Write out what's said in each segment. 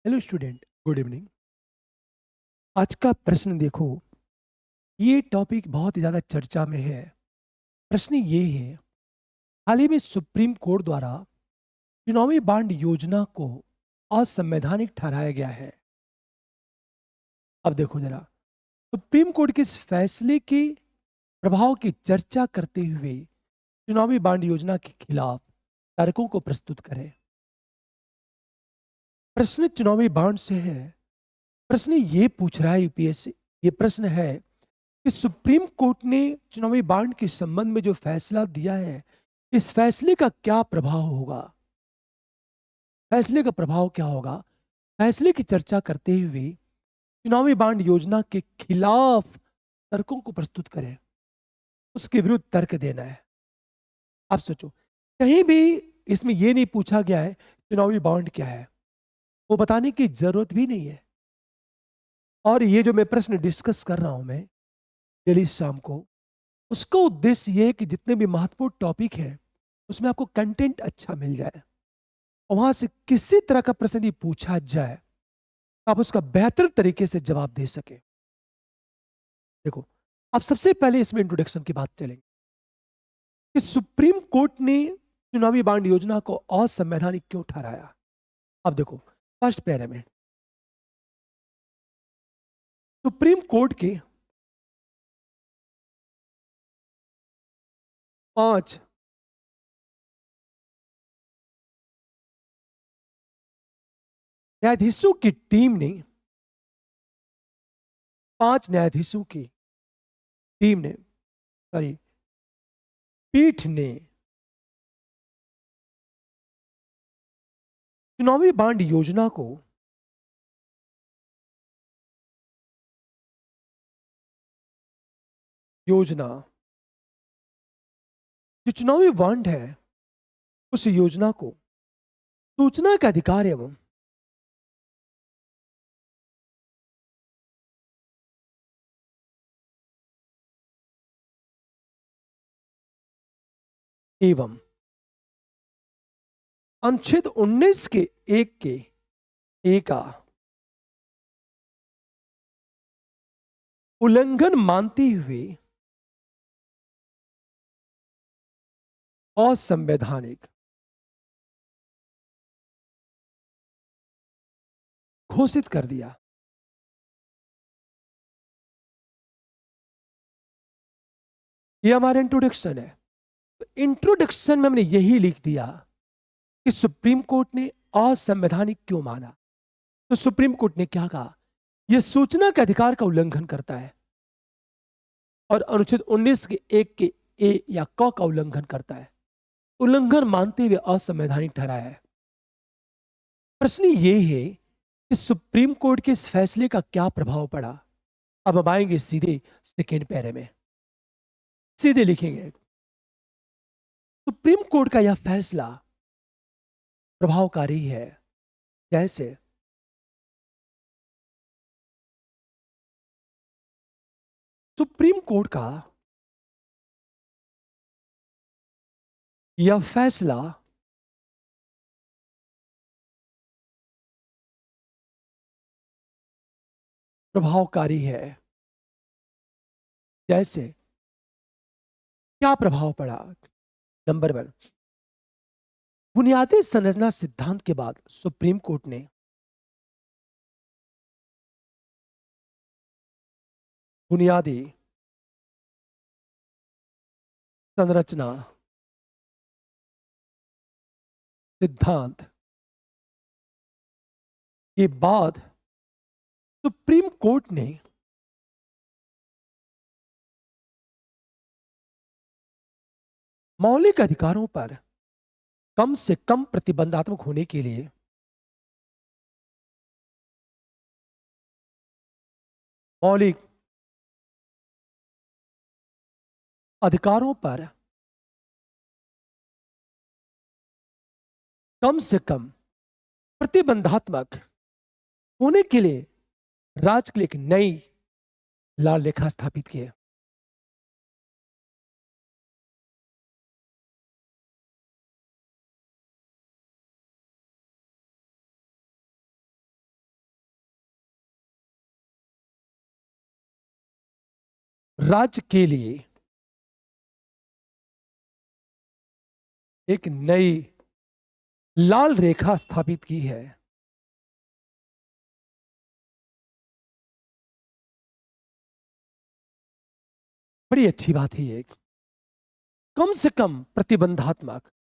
Hello student, good evening. आज का प्रश्न देखो। ये टॉपिक बहुत ही ज़्यादा चर्चा में है। प्रश्न ये है, हाल ही में सुप्रीम कोर्ट द्वारा चुनावी बांड योजना को असंवैधानिक ठहराया गया है। अब देखो जरा, सुप्रीम कोर्ट के इस फैसले के प्रभाव की चर्चा करते हुए चुनावी बांड योजना के खिलाफ तर्कों को प्रस्तुत करें। प्रश्न चुनावी बांड से है। प्रश्न ये पूछ रहा है यूपीएससी। ये प्रश्न है कि सुप्रीम कोर्ट ने चुनावी बांड के संबंध में जो फैसला दिया है, इस फैसले का क्या प्रभाव होगा। फैसले का प्रभाव क्या होगा, फैसले की चर्चा करते हुए चुनावी बांड योजना के खिलाफ तर्कों को प्रस्तुत करें, उसके विरुद्ध तर्क देना है। आप सोचो, कहीं भी इसमें यह नहीं पूछा गया है चुनावी बॉन्ड क्या है, वो बताने की जरूरत भी नहीं है। और ये जो मैं प्रश्न डिस्कस कर रहा हूं मैं डेली शाम को, उसका उद्देश्य ये है कि जितने भी महत्वपूर्ण टॉपिक है उसमें आपको कंटेंट अच्छा मिल जाए और वहां से किसी तरह का प्रश्न यदि पूछा जाए तो आप उसका बेहतर तरीके से जवाब दे सके। देखो, अब सबसे पहले इसमें इंट्रोडक्शन की बात चलेंगे कि सुप्रीम कोर्ट ने चुनावी बांड योजना को असंवैधानिक क्यों ठहराया। अब देखो, फर्स्ट पैरे में सुप्रीम कोर्ट के 5 न्यायाधीशों की टीम ने 5 न्यायाधीशों की टीम ने सॉरी पीठ ने चुनावी बांड योजना को योजना जो चुनावी बांड है उस योजना को सूचना का अधिकार एवं अनुच्छेद 19 के एक के ए का उल्लंघन मानते हुए असंवैधानिक घोषित कर दिया। ये हमारा इंट्रोडक्शन है। तो इंट्रोडक्शन में हमने यही लिख दिया कि सुप्रीम कोर्ट ने असंवैधानिक क्यों माना। तो सुप्रीम कोर्ट ने क्या कहा, यह सूचना के अधिकार का उल्लंघन करता है और अनुच्छेद 19 के एक के ए या क का उल्लंघन करता है। उल्लंघन मानते हुए असंवैधानिक ठहराया है। प्रश्न ये है कि सुप्रीम कोर्ट के इस फैसले का क्या प्रभाव पड़ा। अब हम आएंगे सीधे सेकेंड पैरे में, सीधे लिखेंगे सुप्रीम कोर्ट का यह फैसला प्रभावकारी है। जैसे सुप्रीम कोर्ट का यह फैसला प्रभावकारी है। जैसे क्या प्रभाव पड़ा। नंबर 1, बुनियादी संरचना सिद्धांत के बाद सुप्रीम कोर्ट ने बुनियादी संरचना सिद्धांत के बाद सुप्रीम कोर्ट ने मौलिक अधिकारों पर कम से कम प्रतिबंधात्मक होने के लिए मौलिक अधिकारों पर कम से कम प्रतिबंधात्मक होने के लिए राज्य के लिए एक नई लाल रेखा स्थापित की है। राज्य के लिए एक नई लाल रेखा स्थापित की है। बड़ी अच्छी बात है ये, कम से कम प्रतिबंधात्मक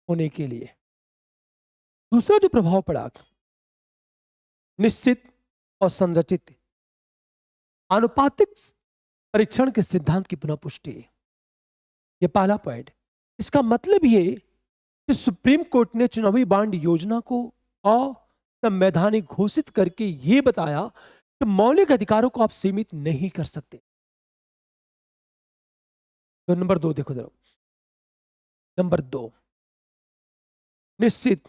होने के लिए। दूसरा जो प्रभाव पड़ा, निश्चित और संरचित आनुपातिक परीक्षण के सिद्धांत की पुनः पुष्टि। ये पहला पॉइंट। इसका मतलब ये कि सुप्रीम कोर्ट ने चुनावी बांड योजना को असंवैधानिक घोषित करके ये बताया कि मौलिक अधिकारों को आप सीमित नहीं कर सकते। तो नंबर 2 देखो जरा। नंबर 2, निश्चित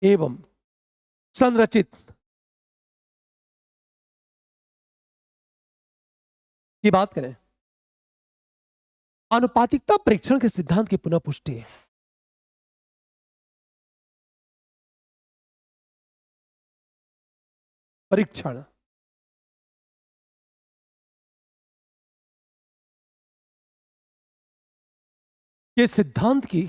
एवं संरचित की बात करें, आनुपातिकता परीक्षण के सिद्धांत की पुनः पुष्टि। परीक्षण के सिद्धांत की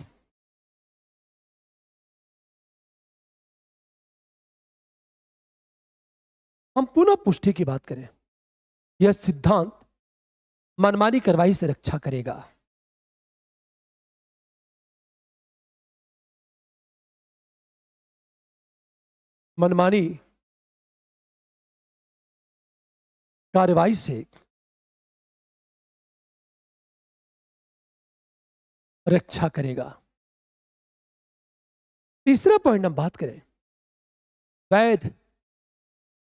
हम पुनः पुष्टि की बात करें, यह सिद्धांत मनमानी कार्रवाई से रक्षा करेगा। मनमानी कार्रवाई से रक्षा करेगा। तीसरा पॉइंट हम बात करें, वैध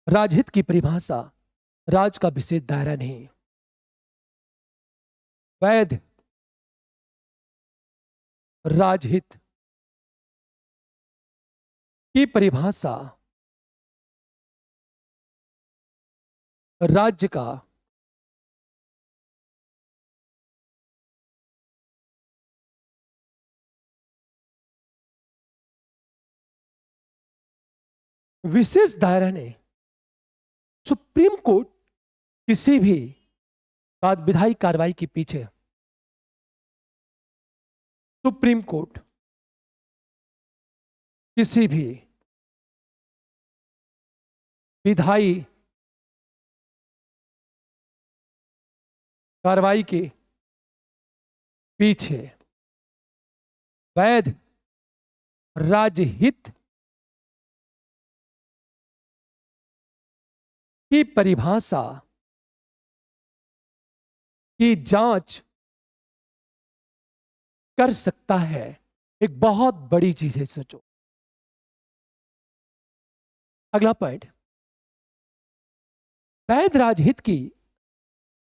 राजहित की परिभाषा राज का विशेष दायरा नहीं। वैध राजहित की परिभाषा राज्य का विशेष दायरा नहीं। सुप्रीम कोर्ट किसी भी विधायी कार्रवाई के पीछे, सुप्रीम कोर्ट किसी भी विधायी कार्रवाई के पीछे वैध राजहित की परिभाषा की जांच कर सकता है। एक बहुत बड़ी चीज है, सोचो। अगला पॉइंट, वैध राजहित की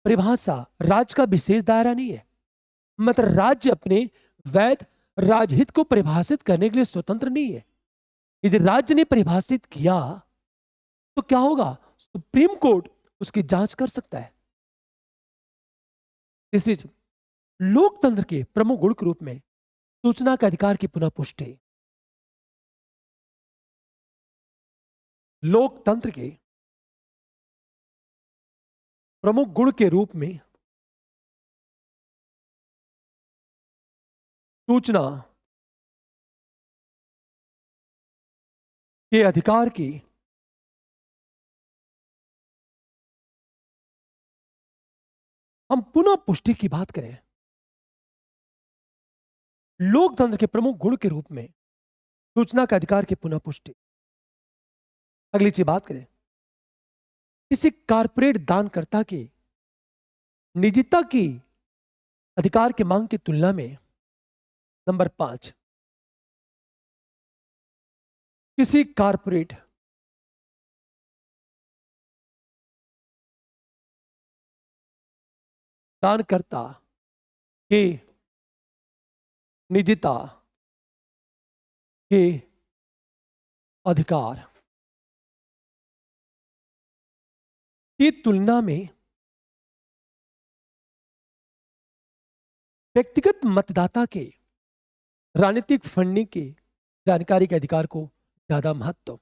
परिभाषा राज्य का विशेष दायरा नहीं है। मतलब राज्य अपने वैध राजहित को परिभाषित करने के लिए स्वतंत्र नहीं है। यदि राज्य ने परिभाषित किया तो क्या होगा, सुप्रीम कोर्ट उसकी जांच कर सकता है। तीसरी चीज, लोकतंत्र के प्रमुख गुण के रूप में सूचना का अधिकार की पुनः पुष्टि। लोकतंत्र के प्रमुख गुण के रूप में सूचना के अधिकार की हम पुनः पुष्टि की बात करें, लोकतंत्र के प्रमुख गुण के रूप में सूचना का अधिकार की पुनः पुष्टि। अगली चीज बात करें, किसी कारपोरेट दानकर्ता की निजता की अधिकार की मांग की तुलना में। नंबर 5, किसी कारपोरेट दानकर्ता के निजता के अधिकार की तुलना में व्यक्तिगत मतदाता के राजनीतिक फंडिंग की जानकारी के अधिकार को ज्यादा महत्व।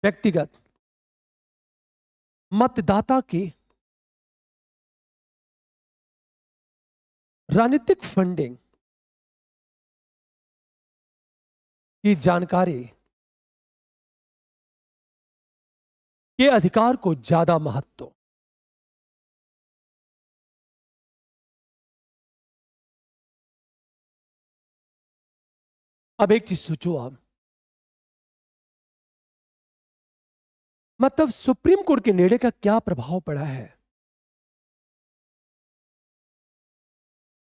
व्यक्तिगत मतदाता की राजनीतिक फंडिंग की जानकारी के अधिकार को ज्यादा महत्व। अब एक चीज सोचो आप, मतलब सुप्रीम कोर्ट के निर्णय का क्या प्रभाव पड़ा है?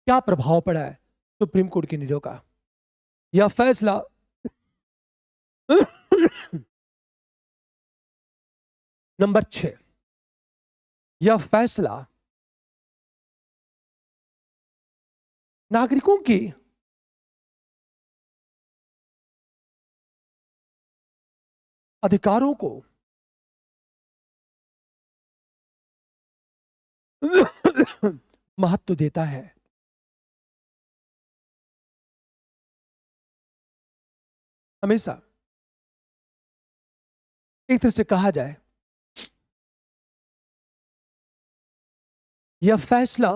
क्या प्रभाव पड़ा है सुप्रीम कोर्ट के निर्णयों का? यह फैसला नंबर 6, यह फैसला नागरिकों की अधिकारों को महत्व देता है। हमेशा एक तरह से कहा जाए, यह फैसला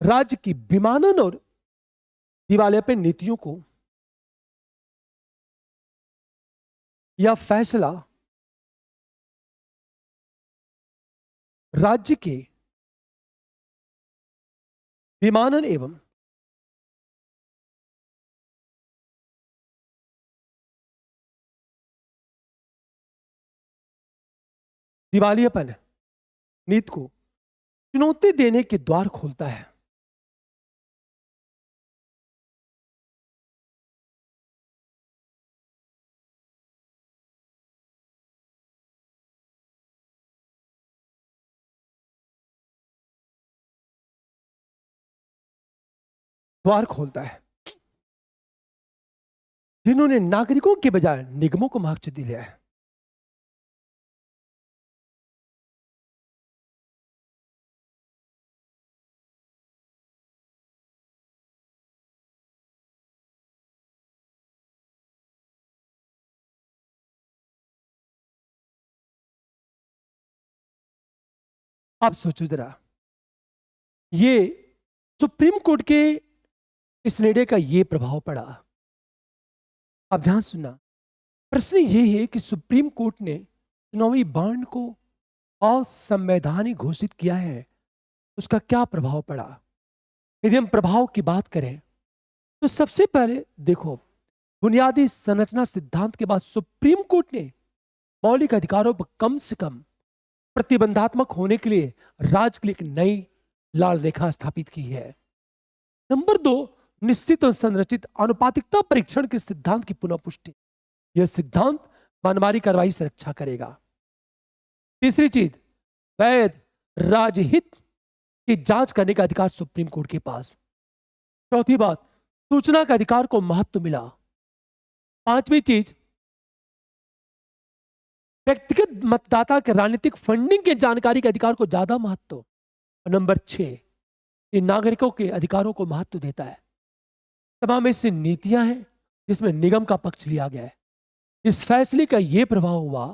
राज्य की विमानन और दिवालियापन नीतियों को, यह फैसला राज्य के विमानन एवं दिवालियापन नीति को चुनौती देने के द्वार खोलता है। द्वार खोलता है जिन्होंने नागरिकों के बजाय निगमों को महत्व दिया है। आप सोचो जरा, ये सुप्रीम कोर्ट के इस निर्णय का ये प्रभाव पड़ा। अब ध्यान सुनना, प्रश्न ये है कि सुप्रीम कोर्ट ने चुनावी बॉन्ड को असंवैधानिक घोषित किया है, उसका क्या प्रभाव पड़ा? यदि हम प्रभाव की बात करें तो सबसे पहले देखो, बुनियादी संरचना सिद्धांत के बाद सुप्रीम कोर्ट ने मौलिक अधिकारों पर कम से कम प्रतिबंधात्मक होने के लिए राज्य के लिए एक नई लाल रेखा स्थापित की है। नंबर 2, निश्चित और संरचित आनुपातिकता परीक्षण के सिद्धांत की पुनः पुष्टि। यह सिद्धांत मनमानी कार्रवाई से रक्षा करेगा। तीसरी चीज, वैध राजहित की जांच करने का अधिकार सुप्रीम कोर्ट के पास। चौथी बात, सूचना का अधिकार को महत्व मिला। पांचवी चीज, व्यक्तिगत मतदाता के राजनीतिक फंडिंग के जानकारी के अधिकार को ज्यादा महत्व। और नंबर 6, ये नागरिकों के अधिकारों को महत्व देता है। तमाम ऐसी नीतियां हैं जिसमें निगम का पक्ष लिया गया है। इस फैसले का यह प्रभाव हुआ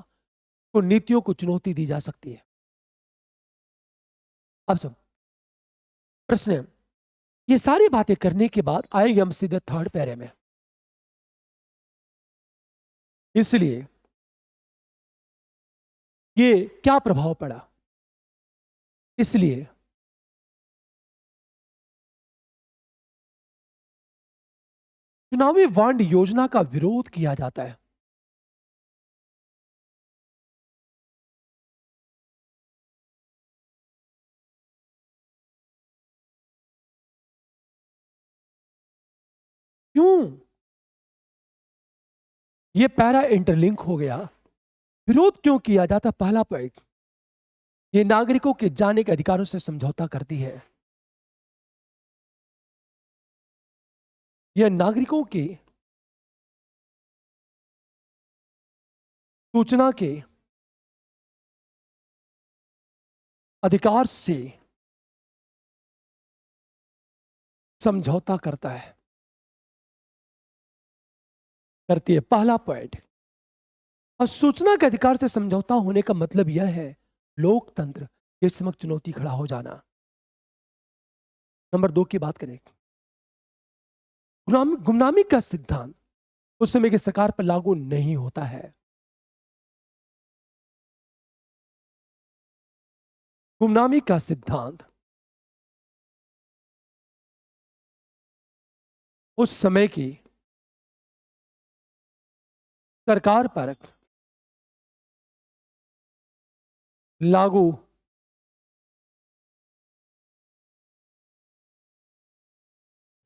तो नीतियों को चुनौती दी जा सकती है। अब सुन, प्रश्न है, ये सारी बातें करने के बाद आएंगे हम सीधे थर्ड पैरे में। इसलिए ये क्या प्रभाव पड़ा? इसलिए चुनावी बॉन्ड योजना का विरोध किया जाता है। क्यों ये पैरा इंटरलिंक हो गया? विरोध क्यों किया जाता? पहला पॉइंट, ये नागरिकों के जाने के अधिकारों से समझौता करती है। यह नागरिकों के सूचना के अधिकार से समझौता करता है, करती है। पहला पॉइंट। और सूचना के अधिकार से समझौता होने का मतलब यह है लोकतंत्र के समक्ष चुनौती खड़ा हो जाना। नंबर 2 की बात करें, गुमनामी का सिद्धांत उस समय की सरकार पर लागू नहीं होता है। गुमनामी का सिद्धांत उस समय की सरकार पर लागू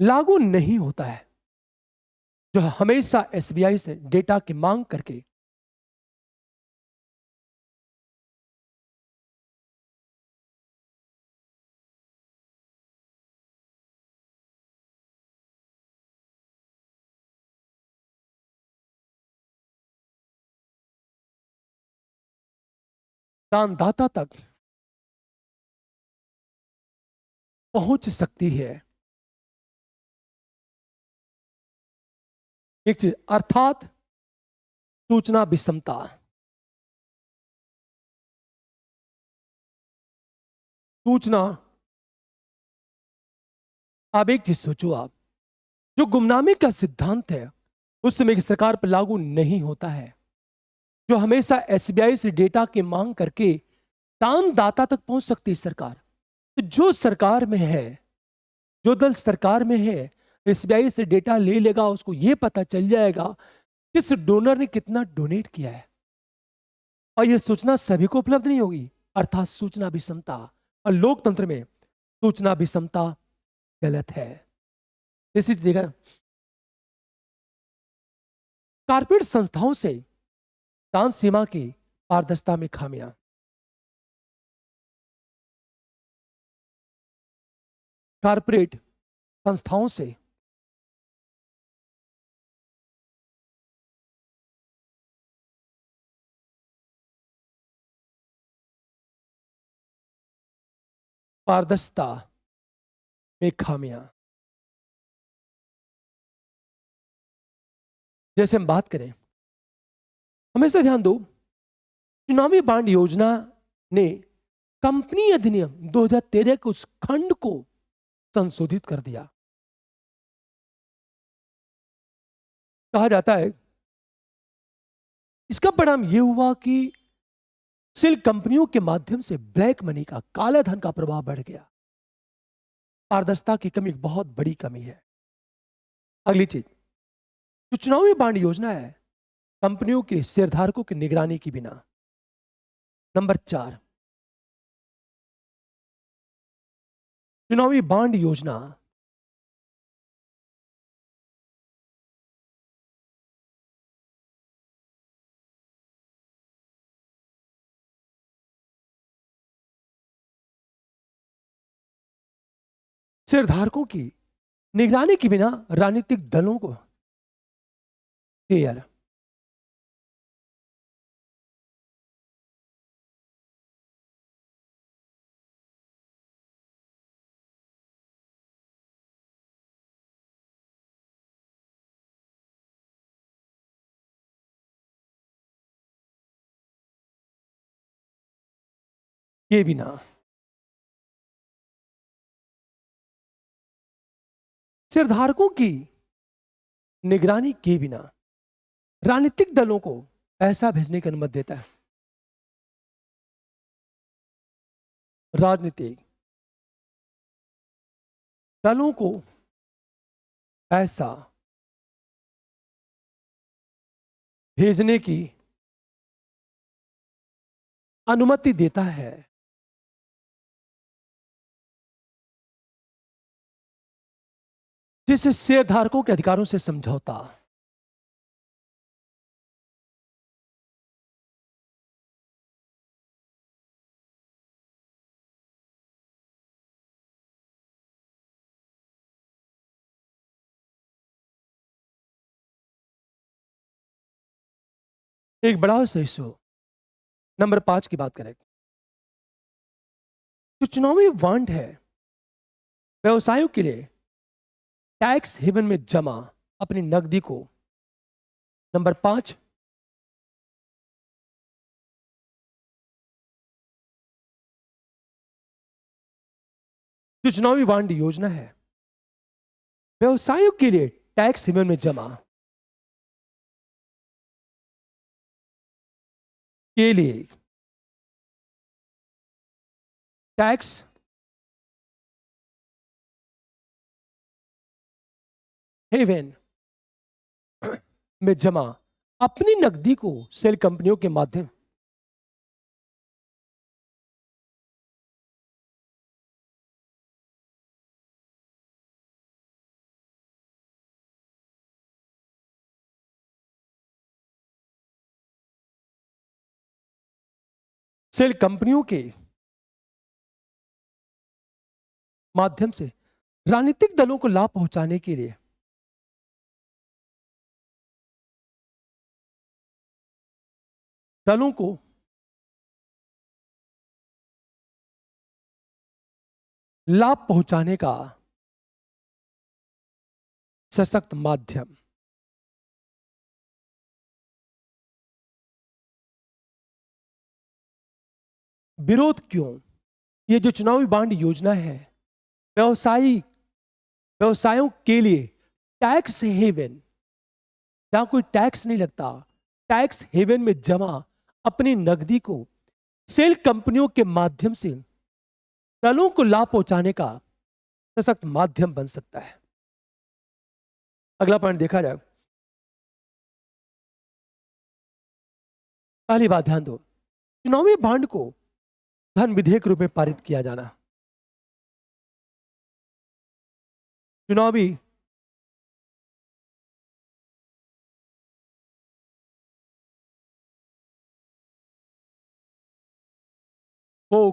लागू नहीं होता है, जो हमेशा एसबीआई से डेटा की मांग करके दानदाता तक पहुंच सकती है। एक चीज अर्थात सूचना विषमता। सूचना, अब एक चीज सोचो आप, जो गुमनामी का सिद्धांत है उस समय की सरकार पर लागू नहीं होता है, जो हमेशा एसबीआई से डेटा की मांग करके दानदाता तक पहुंच सकती है सरकार। तो जो सरकार में है, जो दल सरकार में है, एसबीआई से डेटा ले लेगा, उसको यह पता चल जाएगा किस डोनर ने कितना डोनेट किया है, और यह सूचना सभी को उपलब्ध नहीं होगी, अर्थात सूचना विषमता। और लोकतंत्र में सूचना विषमता गलत है। इसी देखा कारपोरेट संस्थाओं से दान सीमा की पारदर्शिता में खामियां। कारपोरेट संस्थाओं से पारदर्शिता में खामियां। जैसे हम बात करें, हमेशा ध्यान दो, चुनावी बांड योजना ने कंपनी अधिनियम 2013 के उस खंड को संशोधित कर दिया। कहा जाता है इसका परिणाम यह हुआ कि सेल कंपनियों के माध्यम से ब्लैक मनी का, काला धन का प्रभाव बढ़ गया। पारदर्शिता की कमी एक बहुत बड़ी कमी है। अगली चीज, जो चुनावी बांड योजना है कंपनियों के शेयरधारकों की निगरानी की बिना। नंबर 4, चुनावी बांड योजना शेयरधारकों की निगरानी के बिना राजनीतिक दलों को शेयर के बिना शेयरधारकों की निगरानी के बिना राजनीतिक दलों को पैसा भेजने की अनुमति देता है। राजनीतिक दलों को पैसा भेजने की अनुमति देता है। जिससे शेयरधारकों के अधिकारों से समझौता। एक बड़ा सा इशू। नंबर 5 की बात करें, जो चुनावी बांड है व्यवसायों के लिए टैक्स हेवन में जमा अपनी नकदी को, नंबर 5, जो चुनावी बांड योजना है व्यवसायों के लिए टैक्स हेवन में जमा के लिए टैक्स हेवन में जमा अपनी नकदी को सेल कंपनियों के माध्यम सेल कंपनियों के माध्यम से राजनीतिक दलों को लाभ पहुंचाने के लिए दलों को लाभ पहुंचाने का सशक्त माध्यम। विरोध क्यों? ये जो चुनावी बांड योजना है व्यवसायों के लिए टैक्स हेवन, जहां कोई टैक्स नहीं लगता, टैक्स हेवन में जमा अपनी नकदी को सेल कंपनियों के माध्यम से दलों को लाभ पहुंचाने का सशक्त माध्यम बन सकता है। अगला पॉइंट देखा जाए। पहली बात ध्यान दो, चुनावी बांड को धन विधेयक रूप में पारित किया जाना। चुनावी को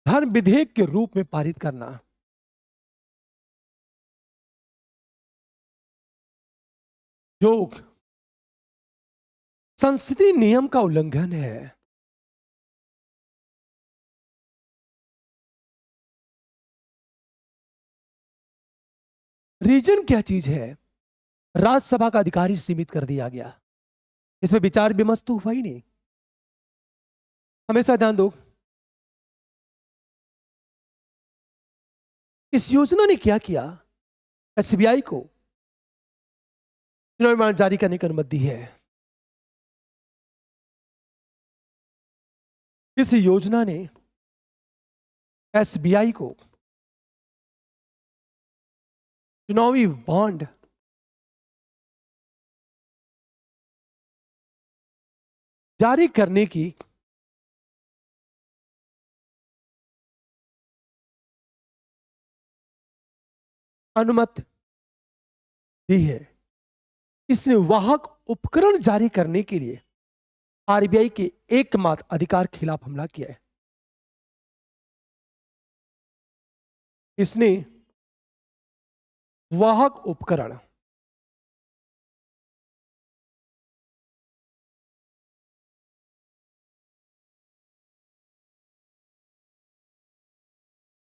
धन विधेयक के रूप में पारित करना जो संसदीय नियम का उल्लंघन है। रीजन क्या चीज है? राज्यसभा का अधिकार ही सीमित कर दिया गया, इसमें विचार विमर्श तो हुआ ही नहीं। हमेशा ध्यान दो, इस योजना ने क्या किया? एसबीआई को चुनावी बांड जारी करने की अनुमति दी है। इस योजना ने एसबीआई को चुनावी बॉन्ड जारी करने की अनुमति दी है। इसने वाहक उपकरण जारी करने के लिए आरबीआई के एकमात्र अधिकार के खिलाफ हमला किया है। इसने वाहक उपकरण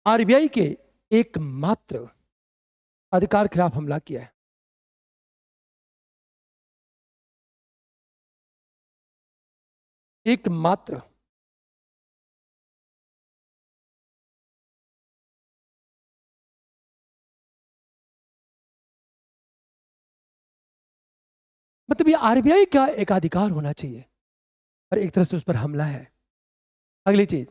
आरबीआई के एकमात्र अधिकार के खिलाफ हमला किया है। एकमात्र मतलब ये आरबीआई का एक अधिकार होना चाहिए और एक तरह से उस पर हमला है। अगली चीज,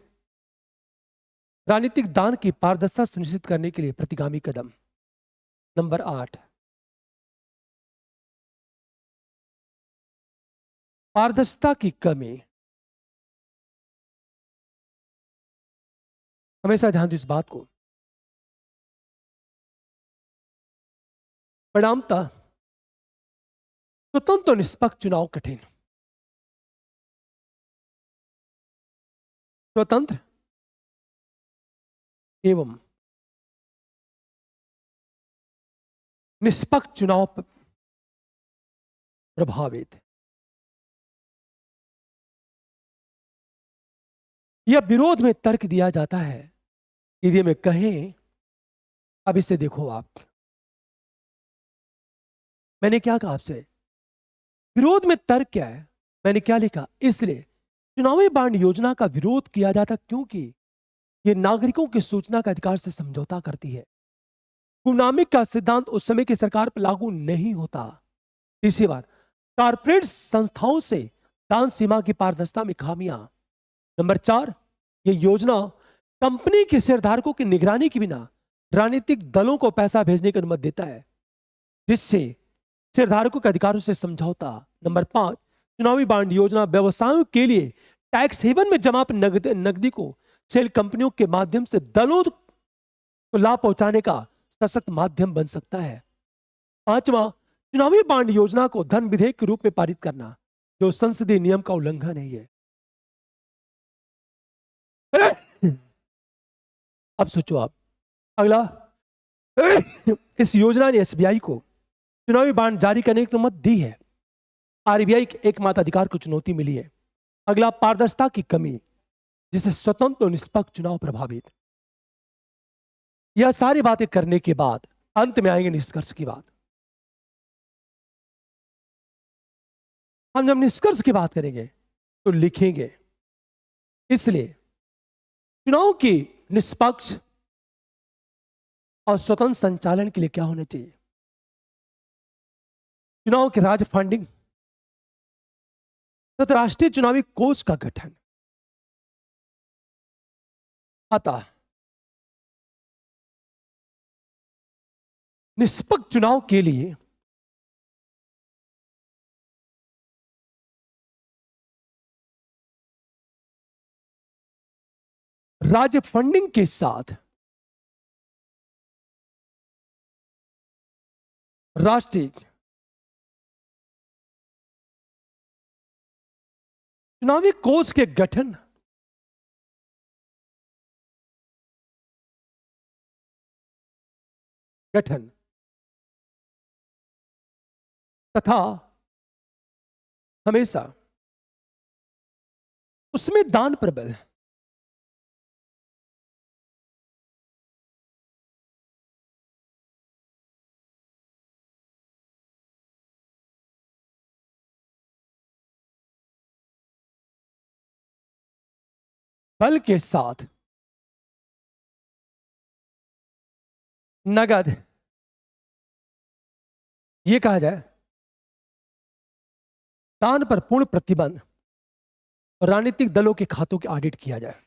राजनीतिक दान की पारदर्शिता सुनिश्चित करने के लिए प्रतिगामी कदम। नंबर 8, पारदर्शिता की कमी। हमेशा ध्यान दो इस बात को। परिणामतः स्वतंत्र और निष्पक्ष चुनाव कठिन। स्वतंत्र एवं निष्पक्ष चुनाव प्रभावित। यह विरोध में तर्क दिया जाता है। यदि में कहें, अब इसे देखो आप, मैंने क्या कहा आपसे? विरोध में तर्क क्या है? मैंने क्या लिखा? इसलिए चुनावी बांड योजना का विरोध किया जाता क्योंकि ये नागरिकों की सूचना का अधिकार से समझौता करती है। गुमनामी का सिद्धांत उस समय की सरकार पर लागू नहीं होता। तीसरी बार, कारपोरेट संस्थाओं से दान सीमा की पारदर्शिता में खामियां। नंबर 4, ये योजना कंपनी के शेयरधारकों की निगरानी के बिना राजनीतिक दलों को पैसा भेजने की अनुमति देता है, जिससे शेयरधारकों के अधिकारों से समझौता। नंबर 5, चुनावी बांड योजना व्यवसायों के लिए टैक्स हेवन में जमा नकदी को सेल कंपनियों के माध्यम से दलों को लाभ पहुंचाने का सशक्त माध्यम बन सकता है। पांचवा, चुनावी बांड योजना को धन विधेयक के रूप में पारित करना, जो संसदीय नियम का उल्लंघन है। ये अब सोचो आप। अगला, इस योजना ने एसबीआई को चुनावी बांड जारी करने की अनुमति दी है। आरबीआई के एकमात्र अधिकार को चुनौती मिली है। अगला, पारदर्शिता की कमी, जिसे स्वतंत्र और निष्पक्ष चुनाव प्रभावित। यह सारी बातें करने के बाद अंत में आएंगे निष्कर्ष की बात। हम जब निष्कर्ष की बात करेंगे तो लिखेंगे, इसलिए चुनाव की निष्पक्ष और स्वतंत्र संचालन के लिए क्या होना चाहिए? चुनाव के राज्य फंडिंग तथा राष्ट्रीय चुनावी कोष का गठन। अतः निष्पक्ष चुनाव के लिए राज्य फंडिंग के साथ राष्ट्रीय चुनावी कोष के गठन तथा हमेशा उसमें दान प्रबल बल के साथ नगद, यह कहा जाए, दान पर पूर्ण प्रतिबंध और राजनीतिक दलों के खातों की ऑडिट किया जाए।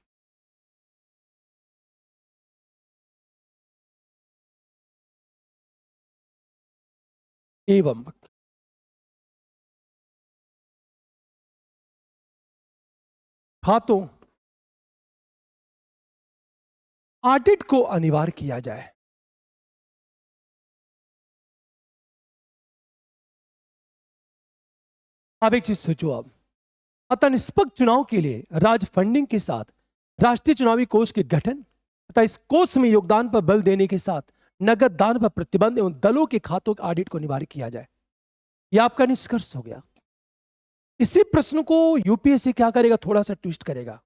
एवं खातों ऑडिट को अनिवार्य किया जाए। अब एक चीज सोचो आप। अतः निष्पक्ष चुनाव के लिए राज्य फंडिंग के साथ राष्ट्रीय चुनावी कोष के गठन तथा इस कोष में योगदान पर बल देने के साथ नगद दान पर प्रतिबंध एवं दलों के खातों के ऑडिट को अनिवार्य किया जाए। यह आपका निष्कर्ष हो गया। इसी प्रश्न को यूपीएससी क्या करेगा? थोड़ा सा ट्विस्ट करेगा।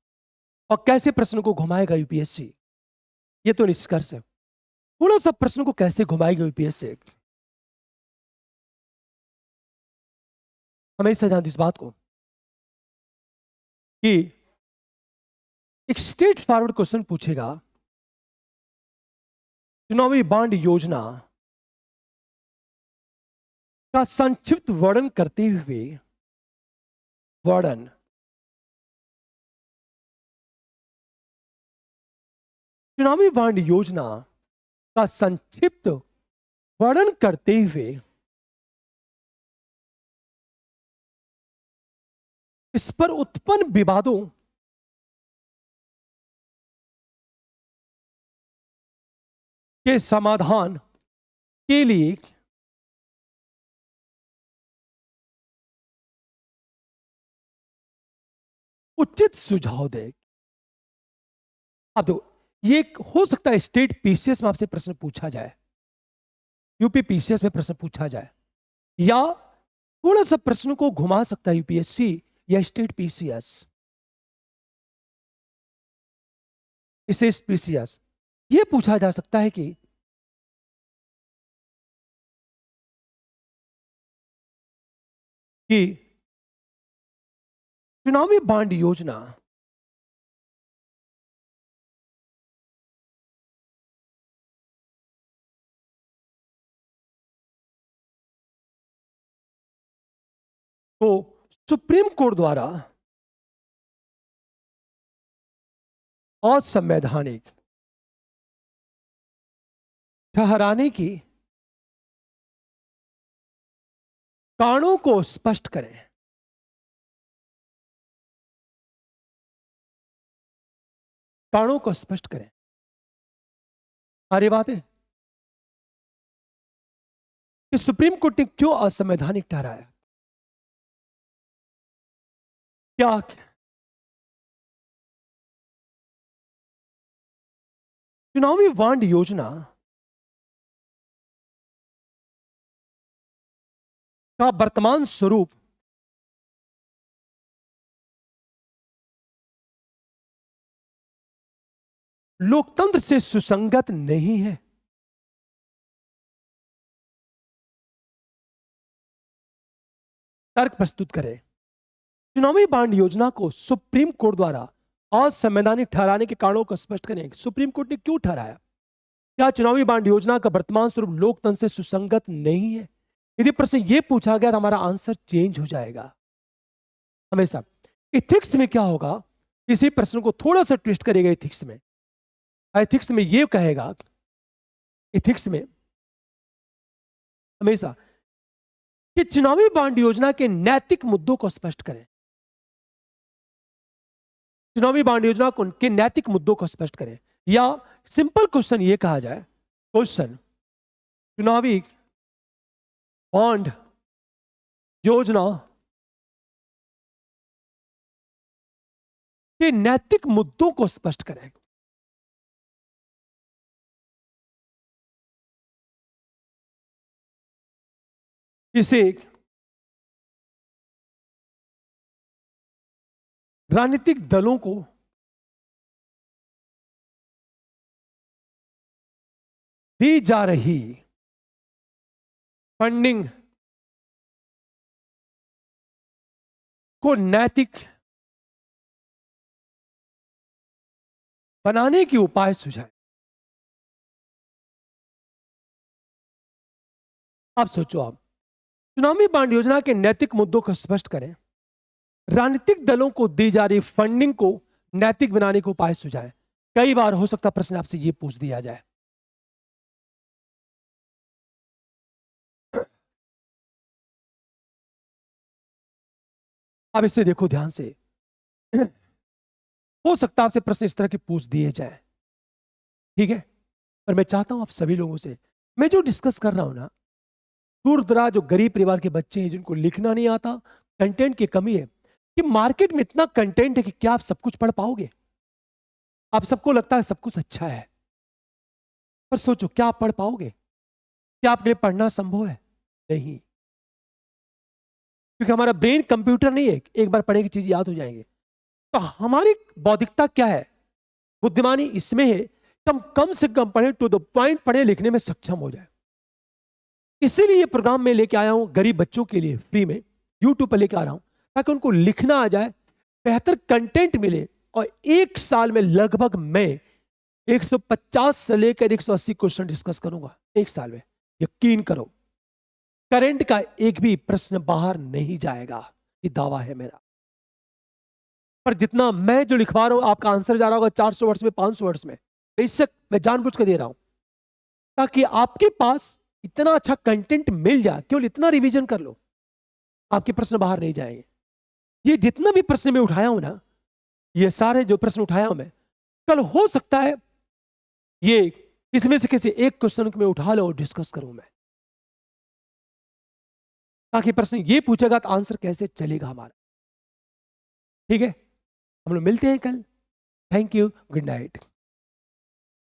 और कैसे प्रश्न को घुमाएगा यूपीएससी, ये तो निष्कर्ष है। थोड़ा सा प्रश्न को कैसे घुमाएगा यूपीएससी, हमेशा ध्यान दो इस बात को कि एक स्ट्रेट फॉरवर्ड क्वेश्चन पूछेगा, चुनावी बांड योजना का संक्षिप्त वर्णन करते हुए चुनावी बांड योजना का संक्षिप्त वर्णन करते हुए इस पर उत्पन्न विवादों के समाधान के लिए उचित सुझाव दे। अब देखो, ये हो सकता है स्टेट पीसीएस में आपसे प्रश्न पूछा जाए, यूपी पीसीएस में प्रश्न पूछा जाए, या थोड़ा सा प्रश्न को घुमा सकता है यूपीएससी या स्टेट पीसीएस। इसे पीसीएस ये पूछा जा सकता है कि चुनावी बांड योजना को सुप्रीम कोर्ट द्वारा असंवैधानिक ठहराने की कारणों को स्पष्ट करें। कारणों को स्पष्ट करें। सारी बातें कि सुप्रीम कोर्ट ने क्यों असंवैधानिक ठहराया, क्या चुनावी बांड योजना का वर्तमान स्वरूप लोकतंत्र से सुसंगत नहीं है। तर्क प्रस्तुत करें। चुनावी बांड योजना को सुप्रीम कोर्ट द्वारा असंवैधानिक ठहराने के कारणों को स्पष्ट करें। सुप्रीम कोर्ट ने क्यों ठहराया? क्या चुनावी बांड योजना का वर्तमान स्वरूप लोकतंत्र से सुसंगत नहीं है? यदि प्रश्न यह पूछा गया तो हमारा आंसर चेंज हो जाएगा। हमेशा इथिक्स में क्या होगा, इसी प्रश्न को थोड़ा सा ट्विस्ट करेगा। एथिक्स में यह कहेगा, इथिक्स में हमेशा कि चुनावी बांड योजना के नैतिक मुद्दों को स्पष्ट करें। चुनावी बांड योजना के नैतिक मुद्दों को स्पष्ट करें, या सिंपल क्वेश्चन ये कहा जाए, क्वेश्चन चुनावी बांड योजना के नैतिक मुद्दों को स्पष्ट करें। इसे राजनीतिक दलों को दी जा रही फंडिंग को नैतिक बनाने के उपाय सुझाए। आप सोचो, आप चुनावी बांड योजना के नैतिक मुद्दों को स्पष्ट करें, राजनीतिक दलों को दी जा रही फंडिंग को नैतिक बनाने के उपाय सुझाए। कई बार हो सकता प्रश्न आपसे यह पूछ दिया जाए। अब इसे देखो ध्यान से। हो सकता है आपसे प्रश्न इस तरह के पूछ दिए जाए, ठीक है, पर मैं चाहता हूं आप सभी लोगों से, मैं जो डिस्कस कर रहा हूं ना, दूर दराज जो गरीब परिवार के बच्चे हैं जिनको लिखना नहीं आता, कंटेंट की कमी है, कि मार्केट में इतना कंटेंट है कि क्या आप सब कुछ पढ़ पाओगे? आप सबको लगता है सब कुछ अच्छा है, पर सोचो क्या आप पढ़ पाओगे? क्या आपके लिए पढ़ना संभव है? नहीं, क्योंकि हमारा ब्रेन कंप्यूटर नहीं है, एक बार पढ़े की चीज याद हो जाएंगे। तो हमारी बौद्धिकता क्या है, बुद्धिमानी इसमें है कि हम कम से कम पढ़े, टू द पॉइंट पढ़े, लिखने में सक्षम हो जाए। इसीलिए ये प्रोग्राम में लेके आया हूं गरीब बच्चों के लिए, फ्री में यूट्यूब पर लेके आ रहा हूं, ताकि उनको लिखना आ जाए, बेहतर कंटेंट मिले, और एक साल में लगभग मैं 150 से लेकर 180 क्वेश्चन डिस्कस करूंगा एक साल में। यकीन करो, करंट का एक भी प्रश्न बाहर नहीं जाएगा, ये दावा है मेरा। पर जितना मैं जो लिखवा रहा हूं, आपका आंसर जा रहा होगा 400 वर्ड्स में, 500 वर्ड्स में। बेशक मैं जानबूझ कर दे रहा हूं, ताकि आपके पास इतना अच्छा कंटेंट मिल जाए, केवल इतना रिवीजन कर लो, आपके प्रश्न बाहर नहीं जाएंगे। ये जितना भी प्रश्न मैं उठाया हूं ना, ये सारे जो प्रश्न उठाया हूं मैं, कल हो सकता है ये इसमें से किसी एक क्वेश्चन को मैं उठा लो और डिस्कस करूं मैं, ताकि प्रश्न ये पूछेगा तो आंसर कैसे चलेगा हमारा। ठीक है, हम लोग मिलते हैं कल। Thank you, good night.